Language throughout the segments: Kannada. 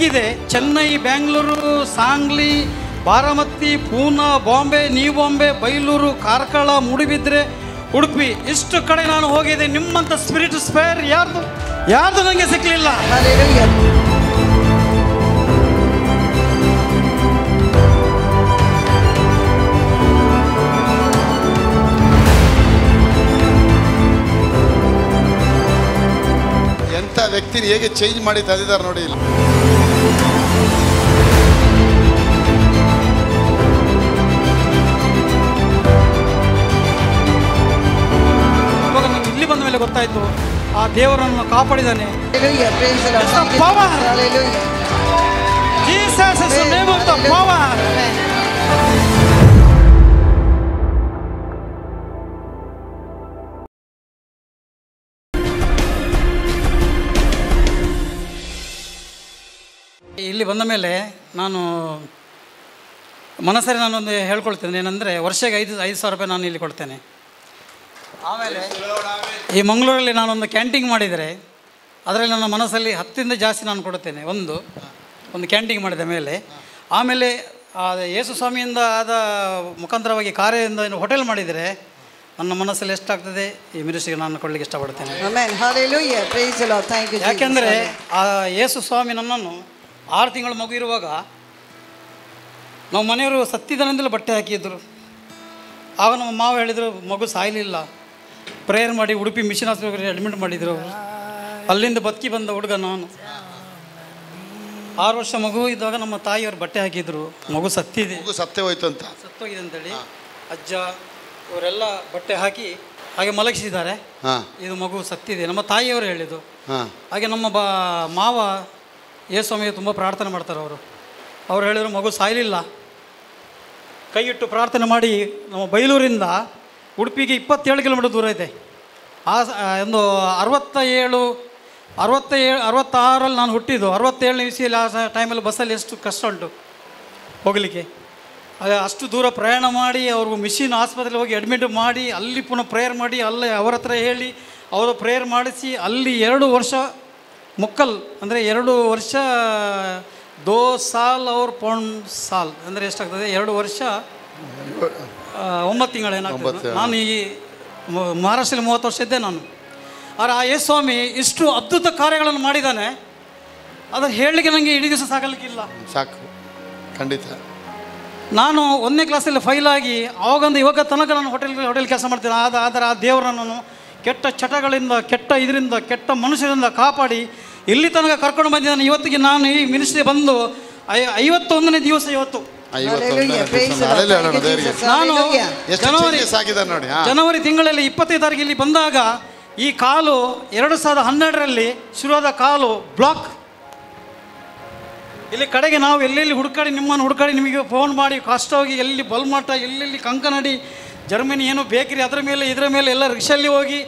ತಿರುಗಿದೆ. ಚೆನ್ನೈ, ಬೆಂಗಳೂರು, ಸಾಂಗ್ಲಿ, ಬಾರಾಮತಿ, ಪೂನಾ, ಬಾಂಬೆ, ನ್ಯೂ ಬಾಂಬೆ, ಬೈಲೂರು, ಕಾರ್ಕಳ, ಮೂಡುಬಿದ್ರೆ, ಉಡುಪಿ, ಇಷ್ಟು ಕಡೆ ನಾನು ಹೋಗಿದೆ. ನಿಮ್ಮಂಥ ಸ್ಪಿರಿಟ್ ಸ್ಪೇರ್ ಯಾರ್ದು ನನಗೆ ಸಿಕ್ಕಲಿಲ್ಲ. ಎಂಥ ವ್ಯಕ್ತಿನ ಹೇಗೆ ಚೇಂಜ್ ಮಾಡಿ ತಂದಿದ್ದಾರೆ ನೋಡಿ. ಇಲ್ಲಿ ಇಲ್ಲಿ ಬಂದ ಮೇಲೆ ಗೊತ್ತಾಯ್ತು ಆ ದೇವರನ್ನು ಕಾಪಾಡಿದ್ದಾನೆ. ಇಲ್ಲಿ ಬಂದ ಮೇಲೆ ನಾನು ಮನಸ್ಸಲ್ಲಿ ನಾನೊಂದು ಹೇಳ್ಕೊಳ್ತೇನೆ. ಏನಂದರೆ ವರ್ಷಕ್ಕೆ 5,000 ರೂಪಾಯಿ ನಾನು ಇಲ್ಲಿ ಕೊಡ್ತೇನೆ. ಆಮೇಲೆ ಈ ಮಂಗಳೂರಲ್ಲಿ ನಾನೊಂದು ಕ್ಯಾಂಟೀನ್ ಮಾಡಿದರೆ ಅದರಲ್ಲಿ ನನ್ನ ಮನಸ್ಸಲ್ಲಿ 10ರಿಂದ ಜಾಸ್ತಿ ನಾನು ಕೊಡುತ್ತೇನೆ. ಒಂದು ಕ್ಯಾಂಟೀನ್ ಮಾಡಿದ ಮೇಲೆ ಆಮೇಲೆ ಯೇಸು ಸ್ವಾಮಿಯಿಂದ ಆದ ಮುಖಾಂತರವಾಗಿ ಕಾರ್ಯದಿಂದ ಹೋಟೆಲ್ ಮಾಡಿದರೆ ನನ್ನ ಮನಸ್ಸಲ್ಲಿ ಎಷ್ಟಾಗ್ತದೆ ಈ ಮಿನಿಸ್ಟ್ರಿಗೆ ನಾನು ಕೊಡಲಿಕ್ಕೆ ಇಷ್ಟಪಡ್ತೇನೆ. ಯಾಕೆಂದರೆ ಆ ಯೇಸು ಸ್ವಾಮಿ ನನ್ನನ್ನು 6 ತಿಂಗಳು ಮಗು ಇರುವಾಗ ನಾವು ಮನೆಯವರು ಸತ್ತಿದನೆಂದಲೇ ಬಟ್ಟೆ ಹಾಕಿದ್ರು. ಆಗ ನಮ್ಮ ಮಾವ ಹೇಳಿದರು ಮಗು ಸಾಯಲಿಲ್ಲ, ಪ್ರೇಯರ್ ಮಾಡಿ ಉಡುಪಿ ಮಿಷನ್ ಆಸ್ಪತ್ರೆಗೆ ಅಡ್ಮಿಟ್ ಮಾಡಿದರು. ಅಲ್ಲಿಂದ ಬದುಕಿ ಬಂದ ಹುಡುಗ ನಾನು. 6 ವರ್ಷ ಮಗು ಇದ್ದಾಗ ನಮ್ಮ ತಾಯಿಯವರು ಬಟ್ಟೆ ಹಾಕಿದ್ರು, ಮಗು ಸತ್ತಿದೆ, ಸತ್ತೋಗಿದೆ ಅಂತೇಳಿ ಅಜ್ಜ ಇವರೆಲ್ಲ ಬಟ್ಟೆ ಹಾಕಿ ಹಾಗೆ ಮಲಗಿಸಿದ್ದಾರೆ. ಇದು ಮಗು ಸತ್ತಿದೆ, ನಮ್ಮ ತಾಯಿಯವರು ಹೇಳಿದ್ದು. ಹಾಗೆ ನಮ್ಮ ಮಾವ ಯೇಸು ಸ್ವಾಮಿಗೆ ತುಂಬ ಪ್ರಾರ್ಥನೆ ಮಾಡ್ತಾರೆ. ಅವ್ರು ಹೇಳಿದರು ಮಗು ಸಾಯಲಿಲ್ಲ. ಕೈ ಇಟ್ಟು ಪ್ರಾರ್ಥನೆ ಮಾಡಿ ನಮ್ಮ ಬೈಲೂರಿಂದ ಉಡುಪಿಗೆ 27 ಕಿಲೋಮೀಟರ್ ದೂರ ಇದೆ. ಒಂದು 66ರಲ್ಲಿ ನಾನು ಹುಟ್ಟಿದ್ದು. 67ನೇ ಇಸ್ವಿಯಲ್ಲಿ ಆ ಟೈಮಲ್ಲಿ ಬಸ್ಸಲ್ಲಿ ಎಷ್ಟು ಕಷ್ಟ ಉಂಟು ಹೋಗಲಿಕ್ಕೆ. ಅಷ್ಟು ದೂರ ಪ್ರಯಾಣ ಮಾಡಿ ಅವ್ರಿಗೂ ಮಿಷಿನ್ ಆಸ್ಪತ್ರೆಗೆ ಹೋಗಿ ಅಡ್ಮಿಟ್ ಮಾಡಿ ಅಲ್ಲಿ ಪುನಃ ಪ್ರೇಯರ್ ಮಾಡಿ ಅಲ್ಲೇ ಅವರ ಹತ್ರ ಹೇಳಿ ಅವರು ಪ್ರೇಯರ್ ಮಾಡಿಸಿ ಅಲ್ಲಿ 2 ವರ್ಷ ಮುಕ್ಕಲ್ ಅಂದರೆ 2 ವರ್ಷ 2 ಸಾಲ್ ಅವ್ರ ಪೌಂಡ್ ಸಾಲ್ ಅಂದರೆ ಎಷ್ಟಾಗ್ತದೆ 2 ವರ್ಷ 9 ತಿಂಗಳು ಏನಾಗ್ತದೆ. ನಾನು ಈ ಮಹಾರಾಷ್ಟ್ರದಲ್ಲಿ 30 ವರ್ಷ ಇದ್ದೆ ನಾನು. ಆದರೆ ಆ ಯೇಸು ಸ್ವಾಮಿ ಇಷ್ಟು ಅದ್ಭುತ ಕಾರ್ಯಗಳನ್ನು ಮಾಡಿದ್ದಾನೆ, ಅದನ್ನು ಹೇಳಲಿಕ್ಕೆ ನನಗೆ ಇಡೀ ದಿವಸ ಸಾಕಲಿಕ್ಕಿಲ್ಲ. ಸಾಕು, ಖಂಡಿತ. ನಾನು 1ನೇ ಕ್ಲಾಸಲ್ಲಿ ಫೈಲ್ ಆಗಿ ಆವಾಗಂದು ಇವಾಗ ತನಕ ನಾನು ಹೋಟೆಲ್ ಕೆಲಸ ಮಾಡ್ತೀನಿ. ಆದರೆ ಆ ದೇವರನ್ನು ಕೆಟ್ಟ ಚಟಗಳಿಂದ ಕೆಟ್ಟ ಮನುಷ್ಯರಿಂದ ಕಾಪಾಡಿ ಇಲ್ಲಿ ತನಕ ಕರ್ಕೊಂಡು ಬಂದಿದ್ದಾನೆ. ಇವತ್ತಿಗೆ ನಾನು ಈ ಮಿನಿಸ್ಟ್ರಿ ಬಂದು 51ನೇ ದಿವಸ ಇವತ್ತು. ನಾನು ಜನವರಿ ತಿಂಗಳಲ್ಲಿ 25 ತಾರೀಕು ಇಲ್ಲಿ ಬಂದಾಗ ಈ ಕಾಲು 2012ರಲ್ಲಿ ಶುರುವಾದ ಕಾಲು ಬ್ಲಾಕ್. ಇಲ್ಲಿ ಕಡೆಗೆ ನಾವು ಎಲ್ಲೆಲ್ಲಿ ನಿಮ್ಮನ್ನು ಹುಡುಕಾಡಿ ನಿಮಗೆ ಫೋನ್ ಮಾಡಿ ಕಷ್ಟ ಹೋಗಿ ಎಲ್ಲಿ ಬಲ್ಮಠ ಎಲ್ಲೆಲ್ಲಿ ಕಂಕನಡಿ ಜರ್ಮನಿ ಏನು ಬೇಕರಿ ಅದರ ಮೇಲೆ ಇದರ ಮೇಲೆ ಎಲ್ಲ ರಿಕ್ಷಲ್ಲಿ ಹೋಗಿ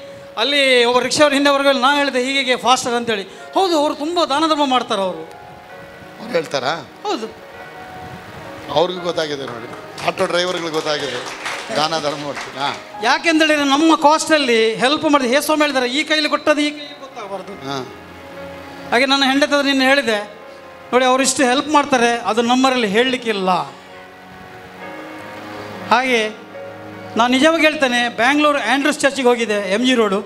ಅಲ್ಲಿ ಒಬ್ಬ ರಿಕ್ಷಾವ್ರ ಹಿಂದೆ ವರ್ಗಲ್ಲಿ ನಾನು ಹೇಳಿದೆ ಹೀಗೆ ಫಾಸ್ಟ್ ಅಂತೇಳಿ. ಹೌದು, ಅವರು ತುಂಬ ದಾನ ಧರ್ಮ ಮಾಡ್ತಾರೆ. ಅವರು ಹೇಳ್ತಾರಾ? ಹೌದು, ಅವ್ರಿಗೂ ಗೊತ್ತಾಗಿದೆ ನೋಡಿ, ಆಟೋ ಡ್ರೈವರ್ಗಳಿಗೆ ಗೊತ್ತಾಗಿದೆ ದಾನ ಧರ್ಮ ಮಾಡ್ತೀನಿ. ಯಾಕೆಂದೇಳಿ ನಮ್ಮ ಕಾಸ್ಟಲ್ಲಿ ಹೆಲ್ಪ್ ಮಾಡಿದೆ. ಯೇಸು ಸ್ವಾಮಿ ಹೇಳಿದ್ದಾರೆ ಈ ಕೈಲಿ ಕೊಟ್ಟದ್ದು ಈ ಕೈಲಿ ಗೊತ್ತಾಗಬಾರ್ದು. ಹಾಗೆ ನನ್ನ ಹೆಂಡತಿ ನಿನ್ನೆ ಹೇಳಿದೆ ನೋಡಿ, ಅವರಿಷ್ಟು ಹೆಲ್ಪ್ ಮಾಡ್ತಾರೆ, ಅದು ನಮ್ಮರಲ್ಲಿ ಹೇಳಲಿಕ್ಕಿಲ್ಲ. ಹಾಗೆ ನಾನು ನಿಜವಾಗಿ ಹೇಳ್ತೇನೆ, ಬ್ಯಾಂಗ್ಳೂರು ಆ್ಯಂಡ್ರೂಸ್ ಚರ್ಚಿಗೆ ಹೋಗಿದೆ, MG ರೋಡು.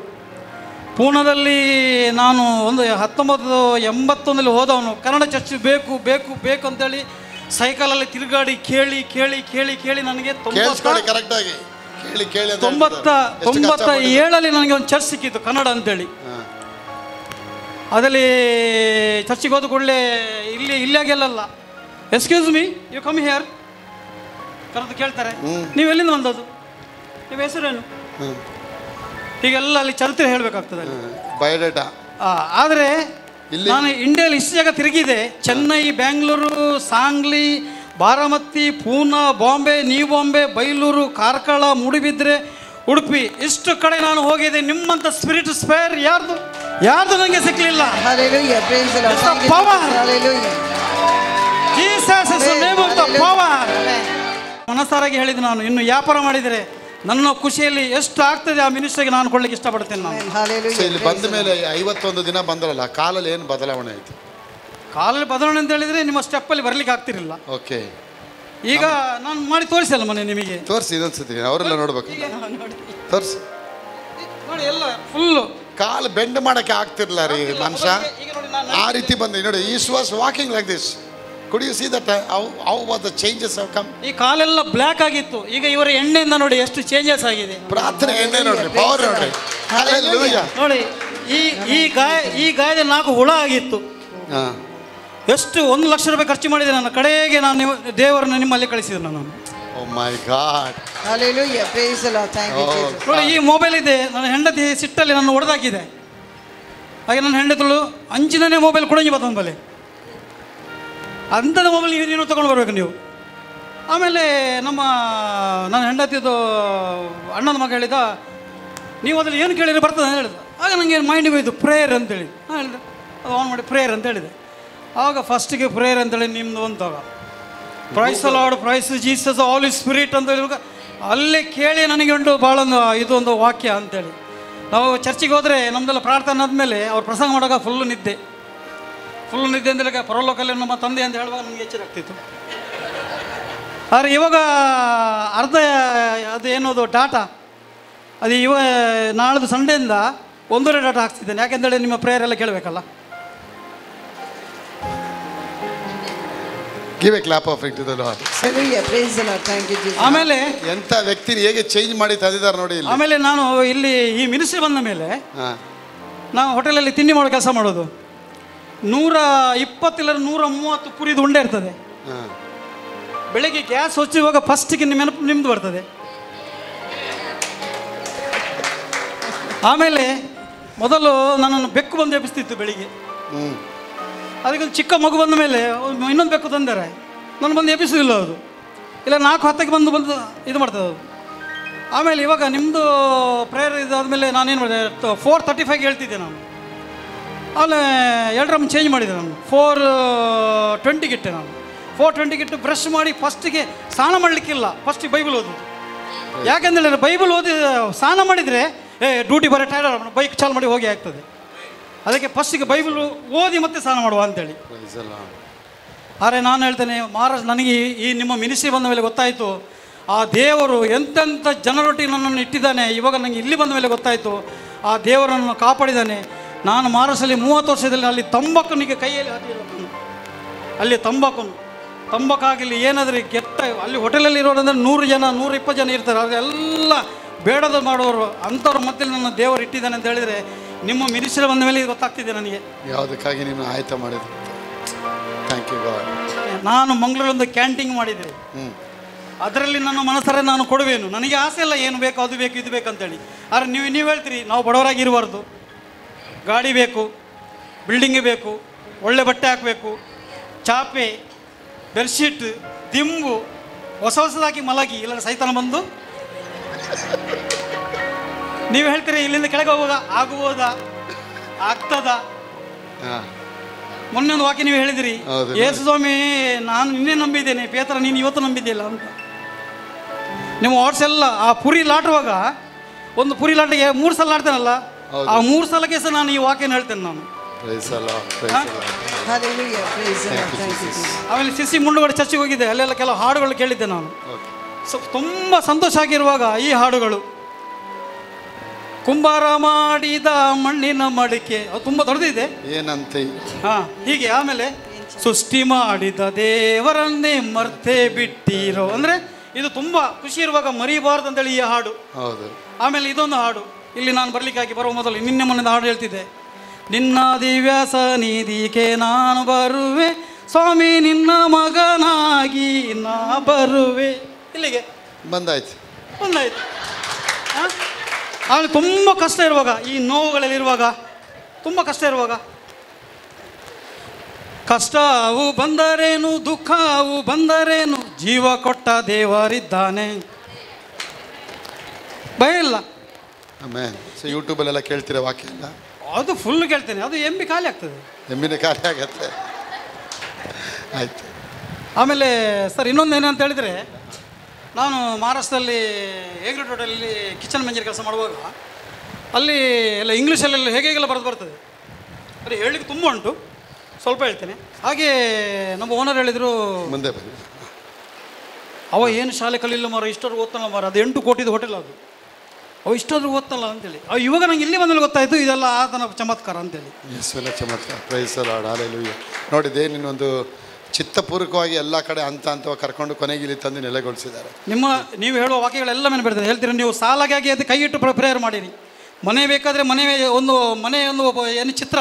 ಪೂನಾದಲ್ಲಿ ನಾನು 1981ರಲ್ಲಿ ಹೋದವನು. ಕನ್ನಡ ಚರ್ಚ್ ಬೇಕು ಬೇಕು ಬೇಕು ಅಂತೇಳಿ ಸೈಕಲಲ್ಲಿ ತಿರುಗಾಡಿ ಕೇಳಿ ನನಗೆ 97ರಲ್ಲಿ ನನಗೆ ಒಂದು ಚರ್ಚ್ ಸಿಕ್ಕಿತ್ತು ಕನ್ನಡ ಅಂತೇಳಿ. ಅದರಲ್ಲಿ ಚರ್ಚಿಗೆ ಹೋದ ಕೂಡಲೇ ಇಲ್ಲಾಗೆಲ್ಲ excuse me you come here ಕರೆದು ಕೇಳ್ತಾರೆ, ನೀವು ಎಲ್ಲಿಂದ ಬಂದದ್ದು, ನಿಮ್ಮ ಹೆಸರೇನು, ಹೀಗೆಲ್ಲ ಅಲ್ಲಿ ಚರಿತ್ರೆ ಹೇಳಬೇಕಾಗ್ತದೆ ಬಯೋಡೇಟಾ. ಆದರೆ ನಾನು ಇಂಡಿಯಾದಲ್ಲಿ ಇಷ್ಟು ಜಾಗ ತಿರುಗಿದೆ. ಚೆನ್ನೈ, ಬೆಂಗಳೂರು, ಸಾಂಗ್ಲಿ, ಬಾರಾಮತಿ, ಪೂನಾ, ಬಾಂಬೆ, ನ್ಯೂ ಬಾಂಬೆ, ಬೈಲೂರು, ಕಾರ್ಕಳ, ಮೂಡುಬಿದ್ರೆ, ಉಡುಪಿ, ಇಷ್ಟು ಕಡೆ ನಾನು ಹೋಗಿದೆ. ನಿಮ್ಮಂಥ ಸ್ಪಿರಿಟ್ ಸ್ಪೇರ್ ಯಾರ್ದು ನನಗೆ ಸಿಕ್ಕಲಿಲ್ಲ. ಮನಸ್ಸಾರಾಗಿ ಹೇಳಿದ್ದು ನಾನು, ಇನ್ನು ವ್ಯಾಪಾರ ಮಾಡಿದರೆ ನನ್ನ ಖುಷಿಯಲ್ಲಿ ಎಷ್ಟು ಆಗ್ತದೆ ಆ ಮಿನಿಸ್ಟ್ರಿಗೆ ನಾನು ಕೊಡ್ಲಿಕ್ಕೆ ಇಷ್ಟಪಡ್ತೇನೆ. ನಾನು ಇಲ್ಲಿ ಬಂದ ಮೇಲೆ 51 ದಿನ ಬಂದರಲ್ಲ, ಕಾಲಲ್ಲಿ ಏನು ಬದಲಾವಣೆ ಆಯಿತು? ಕಾಲಲ್ಲಿ ಬದಲಾವಣೆ ಅಂತ ಹೇಳಿದರೆ ನಿಮ್ಮ ಸ್ಟೆಪ್ಪಲ್ಲಿ ಬರಲಿಕ್ಕೆ ಆಗ್ತಿರಲಿಲ್ಲ. ಓಕೆ, ಈಗ ನಾನು ಮಾಡಿ ತೋರಿಸಲ್ಲ ಮನೆ ನಿಮಗೆ. ತೋರಿಸಿ ಇದೊಂದ್ಸತಿ, ಅವರೆಲ್ಲ ನೋಡ್ಬೇಕು. ತೋರಿಸಿ ನೋಡಿ, ಎಲ್ಲ ಫುಲ್ಲು ಕಾಲು ಬೆಂಡ್ ಮಾಡೋಕ್ಕೆ ಆಗ್ತಿರ್ಲ ರೀ ಮನುಷ್ಯ. ಆ ರೀತಿ ಬಂದು ನೋಡಿ, ಈ was walking like this. Could U see that how was the changes have come? ಈ ಕಾಲೆಲ್ಲ ಬ್ಲ್ಯಾಕ್ ಆಗಿತ್ತು, ಈಗ ಇವರ ಎಣ್ಣೆಯಿಂದ ನೋಡಿ ಎಷ್ಟು ಚೇಂಜಸ್ ಆಗಿದೆ. ಪ್ರಾರ್ಥನೆ ಎಣ್ಣೆ ನೋಡ್ರಿ, ಪವರ್ ನೋಡ್ರಿ. ಹಲ್ಲೆಲೂಯಾ. ನೋಡಿ, ಈ ಗಾಯದಲ್ಲಿ 4 ಹುಳ ಆಗಿತ್ತು. ಎಷ್ಟು 1 ಲಕ್ಷ ರೂಪಾಯಿ ಖರ್ಚು ಮಾಡಿದೆ ನಾನು. ಕಡೆಗೆ ನಾನು ದೇವರನ್ನು ನಿಮ್ಮಲ್ಲಿ ಕಳಿಸಿದೆ ನಾನು. Oh my God, hallelujah, praise the Lord, thank you Jesus. ನೋಡಿ, ಈ ಮೊಬೈಲ್ ಇದೆ, ನನ್ನ ಹೆಂಡತಿ ಸಿಟ್ಟಲ್ಲಿ ನನ್ನ ಹೊಡೆದಾಕಿದೆ. ಹಾಗೆ ನನ್ನ ಹೆಂಡತಿಳು ಅಂಚಿನೇ ಮೊಬೈಲ್ ಕೊಡಂಗಿ ಬರ್ತದೆ ಬಲೆ, ಅಂಥದ್ದು ಮೊಬೈಲ್ ನೀನು ತೊಗೊಂಡು ಬರ್ಬೇಕು ನೀವು. ಆಮೇಲೆ ನನ್ನ ಹೆಂಡತಿದು ಅಣ್ಣನ ಮಗ ಹೇಳಿದ, ನೀವು ಅದ್ರಲ್ಲಿ ಏನು ಕೇಳಿದ್ರೆ ಬರ್ತದೆ ಅಂತ ಹೇಳಿದ. ಆಗ ನನಗೆ ಮೈಂಡಿಗೆ ಹೋಯ್ತು ಪ್ರೇಯರ್ ಅಂತೇಳಿ. ನಾನು ಹೇಳಿದೆ, ಅದು ಆನ್ ಮಾಡಿ ಪ್ರೇಯರ್ ಅಂತ ಹೇಳಿದೆ. ಆವಾಗ ಫಸ್ಟಿಗೆ ಪ್ರೇಯರ್ ಅಂತೇಳಿ ನಿಮ್ಮದು ಅಂತಾಗ praise the Lord, praise Jesus, all is spirit ಅಂತ ಹೇಳುವಾಗ ಅಲ್ಲೇ ಕೇಳಿ ನನಗೆ ಉಂಟು ಭಾಳ ಇದೊಂದು ವಾಕ್ಯ ಅಂತೇಳಿ. ನಾವು ಚರ್ಚಿಗೆ ಹೋದರೆ ನಮ್ಮದೆಲ್ಲ ಪ್ರಾರ್ಥನೆ ಆದಮೇಲೆ ಅವ್ರು ಪ್ರಸಂಗ ಮಾಡುವಾಗ ಫುಲ್ಲು ನಿದ್ದೆ ಅಂದರೆ ಪರಲೋಕಲ್ಲಿ ನಮ್ಮ ತಂದೆ ಅಂತ ಹೇಳುವಾಗ ನನಗೆ ಎಚ್ಚರ ಆಗ್ತಿತ್ತು. ಆದರೆ ಇವಾಗ ಅರ್ಧ ಅದು ಏನೋದು ಡಾಟಾ ಅದು ನಾಳ್ದು ಸಂಡೆಯಿಂದ 1.5 ಡಾಟಾ ಹಾಕ್ತಿದ್ದೇನೆ. ಯಾಕೆಂದೇಳಿ ನಿಮ್ಮ ಪ್ರೇಯರ್ ಎಲ್ಲ ಕೇಳಬೇಕಲ್ಲ. Give a clap off to the Lord. Hallelujah, praise the Lord, thank you Jesus. ಆಮೇಲೆ ಎಂಥ ವ್ಯಕ್ತಿನ ಹೇಗೆ ಚೇಂಜ್ ಮಾಡಿ ತಂದಿದ್ದಾರೆ ನೋಡಿ ಇಲ್ಲಿ. ಆಮೇಲೆ ನಾನು ಇಲ್ಲಿ ಈ ಮಿನಿಸ್ಟ್ರಿ ಬಂದ ಮೇಲೆ ನಾವು ಹೋಟೆಲಲ್ಲಿ ತಿಂಡಿ ಮಾಡೋ ಕೆಲಸ ಮಾಡೋದು. 120 ಇಲ್ಲ 130 ಪುರಿದು ಉಂಡೆ ಇರ್ತದೆ. ಬೆಳಿಗ್ಗೆ ಗ್ಯಾಸ್ ಹೊಚ್ಚುವಾಗ ಫಸ್ಟಿಗೆ ನಿಮ್ದು ಬರ್ತದೆ. ಆಮೇಲೆ ಮೊದಲು ನನ್ನನ್ನು ಬೆಕ್ಕು ಬಂದು ಎಬ್ಬಿಸ್ತಿತ್ತು ಬೆಳಿಗ್ಗೆ. ಅದಕ್ಕೊಂದು ಚಿಕ್ಕ ಮಗು ಬಂದ ಮೇಲೆ ಇನ್ನೊಂದು ಬೆಕ್ಕು ತಂದರೆ ನಾನು ಬಂದು ಎಬ್ಬಿಸೋದಿಲ್ಲ. ಅದು ಇಲ್ಲ 4:10ಕ್ಕೆ ಬಂದು ಇದು ಮಾಡ್ತದೆ ಅದು. ಆಮೇಲೆ ಇವಾಗ ನಿಮ್ಮದು ಪ್ರೇಯರ್ ಇದಾದಮೇಲೆ ನಾನೇನು ಮಾಡಿದೆ, 4:35ಗೆ ಹೇಳ್ತಿದ್ದೆ ನಾನು. ಆಮೇಲೆ 2 ರಮ್ ಚೇಂಜ್ ಮಾಡಿದೆ ನಾನು. 4:20ಗೆ ಇಟ್ಟೆ ನಾನು. 4:20ಗೆ ಇಟ್ಟು ಬ್ರಷ್ ಮಾಡಿ ಫಸ್ಟಿಗೆ ಸ್ನಾನ ಮಾಡಲಿಕ್ಕಿಲ್ಲ, ಫಸ್ಟಿಗೆ ಬೈಬಲ್ ಓದೋದು. ಯಾಕೆಂದರೆ ಬೈಬಲ್ ಓದಿ ಸ್ನಾನ ಮಾಡಿದರೆ ಡ್ಯೂಟಿ ಬರೋ ಟೈರ್ ಬೈಕ್ ಚಾಲು ಮಾಡಿ ಹೋಗಿ ಆಗ್ತದೆ. ಅದಕ್ಕೆ ಫಸ್ಟಿಗೆ ಬೈಬಲ್ ಓದಿ ಮತ್ತೆ ಸ್ನಾನ ಮಾಡುವ ಅಂತೇಳಿ. ಆದರೆ ನಾನು ಹೇಳ್ತೇನೆ, ಮಹಾರಾಜ್, ನನಗೆ ಈ ನಿಮ್ಮ ಮಿನಿಸ್ಟ್ರಿ ಬಂದ ಮೇಲೆ ಗೊತ್ತಾಯಿತು, ಆ ದೇವರು ಎಂತೆಂಥ ಜನರೊಟ್ಟಿಗೆ ನನ್ನನ್ನು ಇಟ್ಟಿದ್ದಾನೆ. ಇವಾಗ ನನಗೆ ಇಲ್ಲಿ ಬಂದ ಮೇಲೆ ಗೊತ್ತಾಯಿತು, ಆ ದೇವರನ್ನು ಕಾಪಾಡಿದ್ದಾನೆ. ನಾನು ಮಹಾರಾಷ್ಟ್ರಲ್ಲಿ 30 ವರ್ಷದಲ್ಲಿ ಅಲ್ಲಿ ತಂಬಾಕನಿಗೆ ಕೈಯಲ್ಲಿ ಹಾಕಿಲ್ಲ ನಾನು. ಅಲ್ಲಿ ತಂಬಾಕಾಗಲಿ ಏನಾದರೂ ಕೆಟ್ಟ ಅಲ್ಲಿ ಹೋಟೆಲಲ್ಲಿ ಇರೋರಂದ್ರೆ 100 ಜನ 120 ಜನ ಇರ್ತಾರೆ. ಅದೆಲ್ಲ ಬೇಡದ ಮಾಡೋರು, ಅಂಥವ್ರ ಮಧ್ಯದಲ್ಲಿ ನನ್ನ ದೇವರು ಇಟ್ಟಿದ್ದಾನೆ ಅಂತ ಹೇಳಿದರೆ ನಿಮ್ಮ ಮಿನಿಸ್ಟ್ರಿ ಬಂದ ಮೇಲೆ ಗೊತ್ತಾಗ್ತಿದೆ ನನಗೆ ಯಾವುದಕ್ಕಾಗಿ ನಿಮ್ಮ ಆಯ್ತು ಮಾಡಿದ್ರು. Thank you god. ನಾನು ಮಂಗಳೂರೊಂದು ಕ್ಯಾಂಟೀನ್ ಮಾಡಿದೆ. ಅದರಲ್ಲಿ ನನ್ನ ಮನಸ್ಸರೆ ನಾನು ಕೊಡುವೇನು. ನನಗೆ ಆಸೆ ಇಲ್ಲ ಏನು ಬೇಕು ಅದು ಬೇಕು ಇದು ಬೇಕು ಅಂತೇಳಿ. ಆದರೆ ನೀವು ಹೇಳ್ತೀರಿ ನಾವು ಬಡವರಾಗಿರಬಾರ್ದು, ಗಾಡಿ ಬೇಕು, ಬಿಲ್ಡಿಂಗ್ ಬೇಕು, ಒಳ್ಳೆ ಬಟ್ಟೆ ಹಾಕಬೇಕು, ಚಾಪೆ, ಬೆಡ್ಶೀಟ್, ದಿಂಬು ಹೊಸದಾಗಿ ಮಲಗಿ, ಇಲ್ಲ ಸೈತಾನ ಬಂದು ನೀವು ಹೇಳ್ತೀರಿ ಇಲ್ಲಿಂದ ಕೆಳಗೆ ಹೋಗುವಾಗ ಆಗುವುದಾ, ಆಗ್ತದ. ಮೊನ್ನೆ ಒಂದು ವಾಕ್ಯ ನೀವು ಹೇಳಿದಿರಿ, ಯೇಸು ಸ್ವಾಮಿ ನಾನು ನಿನ್ನೆ ನಂಬಿದ್ದೇನೆ, ಪೇತ್ರ ನೀನು ಇವತ್ತು ನಂಬಿದ್ದಿಲ್ಲ ಅಂತ. ನಿಮ್ಮ ವಾಟ್ಸ್ ಎಲ್ಲ ಆ ಪುರಿ ಲಾಟುವಾಗ ಒಂದು ಪುರಿ ಲಾಟಿಗೆ 3 ಸಲ ಆಡ್ತೇನಲ್ಲ, ಆ 3 ಸಲಕ್ಕೆ ಸಹ ನಾನು ಈ ವಾಕ್ಯನ ಹೇಳ್ತೇನೆ ನಾನು. ಆಮೇಲೆ ಸಿಸಿ ಮುಂಡುಗಡೆ ಚರ್ಚಿಗೆ ಹೋಗಿದ್ದೆ, ಅಲ್ಲೆಲ್ಲ ಕೆಲವು ಹಾಡುಗಳು ಕೇಳಿದ್ದೆ ನಾನು. ತುಂಬ ಸಂತೋಷ ಆಗಿರುವಾಗ ಈ ಹಾಡುಗಳು, ಕುಂಬಾರ ಮಾಡಿದ ಮಣ್ಣಿನ ಮಡಿಕೆ, ಅದು ತುಂಬ ದೊಡ್ಡದಿದೆ ಏನಂತೆ. ಹೀಗೆ ಆಮೇಲೆ ಸೃಷ್ಟಿ ಮಾಡಿದ ದೇವರನ್ನೇ ಮರ್ತೇ ಬಿಟ್ಟಿರೋ, ಅಂದರೆ ಇದು ತುಂಬ ಖುಷಿ ಇರುವಾಗ ಮರಿಬಾರ್ದು ಅಂತೇಳಿ ಈ ಹಾಡು. ಆಮೇಲೆ ಇದೊಂದು ಹಾಡು, ಇಲ್ಲಿ ನಾನು ಬರಲಿಕ್ಕಾಗಿ ಬರುವ ಮೊದಲು ನಿನ್ನೆ ಮೊನ್ನೆ ಹಾಡು ಹೇಳ್ತಿದ್ದೆ. ನಿನ್ನ ದಿವ್ಯ ಸನ್ನಿಧಿಗೆ ನಾನು ಬರುವೆ ಸ್ವಾಮಿ, ನಿನ್ನ ಮಗನಾಗಿ ನಾ ಬರುವೆ. ಇಲ್ಲಿಗೆ ಬಂದಾಯ್ತು. ಆಮೇಲೆ ತುಂಬ ಕಷ್ಟ ಇರುವಾಗ, ಈ ನೋವುಗಳಲ್ಲಿರುವಾಗ, ತುಂಬ ಕಷ್ಟ ಇರುವಾಗ, ಕಷ್ಟವು ಬಂದರೇನು ದುಃಖವು ಬಂದರೇನು ಜೀವ ಕೊಟ್ಟ ದೇವರಿದ್ದಾನೆ. ಭಯ ಇಲ್ಲ. ಯೂಟ್ಯೂಬಲ್ಲೆಲ್ಲ ಕೇಳ್ತೀರಾ ವಾಕ್ಯ ಎಲ್ಲ? ಅದು ಫುಲ್ ಕೇಳ್ತೇನೆ. ಅದು ಎಮ್ಮಿ ಖಾಲಿ ಆಗ್ತದೆ, ಎಮ್ಮಿನ ಖಾಲಿ ಆಗತ್ತೆ. ಆಯ್ತು. ಆಮೇಲೆ ಸರ್ ಇನ್ನೊಂದು ಏನಂತ ಹೇಳಿದರೆ, ನಾನು ಮಹಾರಾಷ್ಟ್ರದಲ್ಲಿ ಹೇಗ್ರೆಡ್ ಹೋಟೆಲಲ್ಲಿ ಕಿಚನ್ ಮ್ಯಾನೇಜರ್ ಕೆಲಸ ಮಾಡುವಾಗ ಅಲ್ಲಿ ಎಲ್ಲ ಇಂಗ್ಲೀಷಲ್ಲೆಲ್ಲ ಹೇಗೆಲ್ಲ ಬರ್ತದೆ. ಅದು ಹೇಳಲಿಕ್ಕೆ ತುಂಬ ಉಂಟು, ಸೊ ಸ್ವಲ್ಪ ಹೇಳ್ತೇನೆ. ಹಾಗೆ ನಮ್ಮ ಓನರ್ ಹೇಳಿದರು, ಮುಂದೆ ಬನ್ನಿ. ಅವ ಏನು ಶಾಲೆ ಕಲಿಲ್ಲ ಮಾರ, ಇಷ್ಟೊಂದು ಓದ್ತಾನಲ್ಲ ಮಾರ, ಅದು 8 ಕೋಟಿದು ಹೋಟೆಲ್ ಅದು, ಅವು ಇಷ್ಟೊಂದು ಓದ್ತಲ್ಲ ಅಂತೇಳಿ. ಇವಾಗ ನಂಗೆ ಇಲ್ಲಿ ಬಂದಲ್ಲಿ ಗೊತ್ತಾಯಿತು ಇದೆಲ್ಲ ಆತನ ಚಮತ್ಕಾರ ಅಂತೇಳಿ. ಯೇಸುವಿನ ಚಮತ್ಕಾರ. Praise the Lord. ಹಲ್ಲೆಲೂಯಾ. ನೋಡಿದೆ, ನಿನ್ನೊಂದು ಚಿತ್ತಪೂರ್ವಕವಾಗಿ ಎಲ್ಲ ಕಡೆ ಹಂತವಾಗಿ ಕರ್ಕೊಂಡು ಕೊನೆಗೆ ಇಲ್ಲಿ ತಂದು ನೆಲೆಗೊಳಿಸಿದ್ದಾರೆ. ನೀವು ಹೇಳುವ ವಾಕ್ಯಗಳೆಲ್ಲ ಮೇಲೆ ಬರ್ತದೆ. ಹೇಳ್ತೀರಿ ನೀವು ಸಾಲಾಗಿ ಅದು ಕೈ ಇಟ್ಟು ಪ್ರೇಯರ್ ಮಾಡಿರಿ. ಮನೆ ಬೇಕಾದರೆ ಮನೆ ಒಂದು ಏನು ಚಿತ್ರ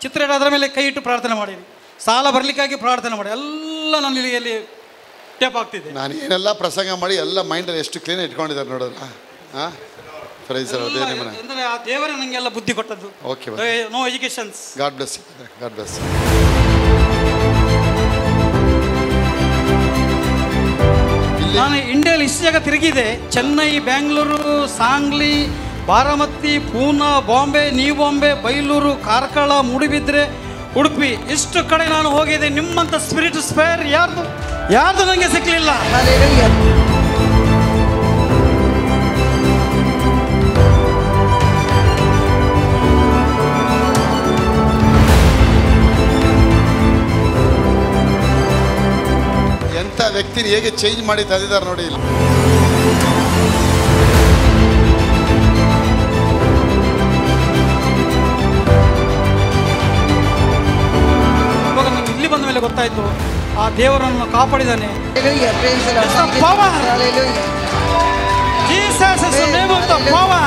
ಇಟ್ಟು ಅದರ ಮೇಲೆ ಕೈ ಇಟ್ಟು ಪ್ರಾರ್ಥನೆ ಮಾಡಿರಿ. ಸಾಲ ಬರಲಿಕ್ಕಾಗಿ ಪ್ರಾರ್ಥನೆ ಮಾಡಿ. ಎಲ್ಲ ನಾನು ಇಲ್ಲಿ ಟೇಪ್ ಆಗ್ತಿದೆ. ನಾನು ಏನೆಲ್ಲ ಪ್ರಸಂಗ ಮಾಡಿ ಎಲ್ಲ ಮೈಂಡಲ್ಲಿ ಎಷ್ಟು ಕ್ಲೀನ್ ಇಟ್ಕೊಂಡಿದ್ದಾರೆ ನೋಡೋಣ. ಹಾಂ, ಪ್ರೈಸ್ ದಿ ಲಾರ್ಡ್. ಅಂದರೆ ಆ ದೇವರೇ ನನಗೆಲ್ಲ ಬುದ್ಧಿ ಕೊಟ್ಟದ್ದು. Okay, no educations. God bless you. God bless you. ನಾನು ಇಂಡಿಯಾದಲ್ಲಿ ಇಷ್ಟು ಜಾಗ ತಿರುಗಿದೆ. ಚೆನ್ನೈ, ಬ್ಯಾಂಗ್ಳೂರು, ಸಾಂಗ್ಲಿ, ಬಾರಾಮತಿ, ಪೂನಾ, ಬಾಂಬೆ, ನ್ಯೂ ಬಾಂಬೆ, ಬೈಲೂರು, ಕಾರ್ಕಳ, ಮೂಡುಬಿದ್ರೆ, ಉಡುಪಿ, ಇಷ್ಟು ಕಡೆ ನಾನು ಹೋಗಿದೆ. ನಿಮ್ಮಂಥ ಸ್ಪಿರಿಟ್ ಸ್ಪೇರ್ ಯಾರ್ದು ನನಗೆ ಸಿಕ್ಕಲಿಲ್ಲ. ಎಂಥ ವ್ಯಕ್ತಿನ ಹೇಗೆ ಚೇಂಜ್ ಮಾಡಿ ತಂದಿದ್ದಾರೆ ನೋಡಿ ಇಲ್ಲಿ. ಇಲ್ಲಿ ಬಂದ ಮೇಲೆ ಗೊತ್ತಾಯ್ತು ಆ ದೇವರನ್ನು ಕಾಪಾಡಿದ್ದಾನೆ. Hallelujah. Praise the Lord. Jesus is the name of the power.